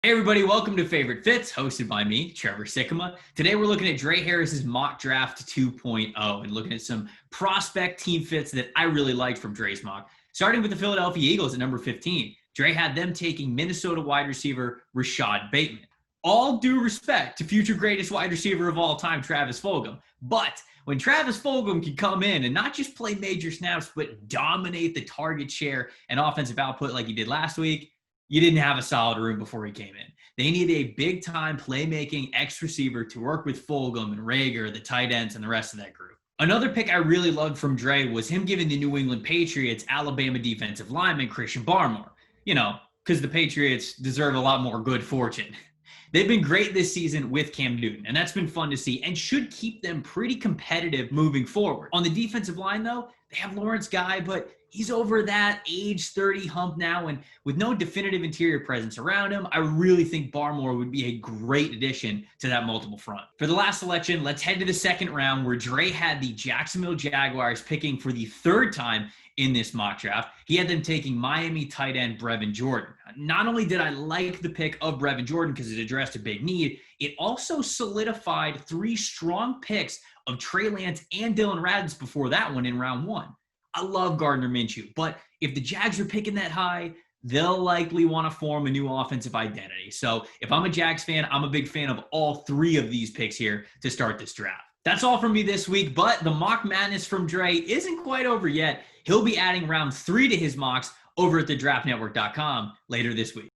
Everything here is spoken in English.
Hey everybody, welcome to Favorite Fits, hosted by me, Trevor Sikkema. Today we're looking at Drae Harris's mock draft 2.0 and looking at some prospect team fits that I really liked from Drae's mock. Starting with the Philadelphia Eagles at number 15, Drae had them taking Minnesota wide receiver Rashad Bateman. All due respect to future greatest wide receiver of all time, Travis Fulgham. But when Travis Fulgham can come in and not just play major snaps, but dominate the target share and offensive output like he did last week, you didn't have a solid room before he came in. They needed a big-time playmaking X receiver to work with Fulgham and Rager, the tight ends, and the rest of that group. Another pick I really loved from Drae was him giving the New England Patriots Alabama defensive lineman Christian Barmore. Because the Patriots deserve a lot more good fortune. They've been great this season with Cam Newton, and that's been fun to see and should keep them pretty competitive moving forward. On the defensive line, though, they have Lawrence Guy, but he's over that age 30 hump now, and with no definitive interior presence around him, I really think Barmore would be a great addition to that multiple front. For the last selection, let's head to the second round where Drae had the Jacksonville Jaguars picking for the third time in this mock draft. He had them taking Miami tight end Brevin Jordan. Not only did I like the pick of Brevin Jordan because it addressed a big need, it also solidified three strong picks of Trey Lance and Dylan Radins before that one in round one. I love Gardner Minshew, but if the Jags are picking that high, they'll likely want to form a new offensive identity. So if I'm a Jags fan, I'm a big fan of all three of these picks here to start this draft. That's all from me this week, but the mock madness from Drae isn't quite over yet. He'll be adding round 3 to his mocks over at thedraftnetwork.com later this week.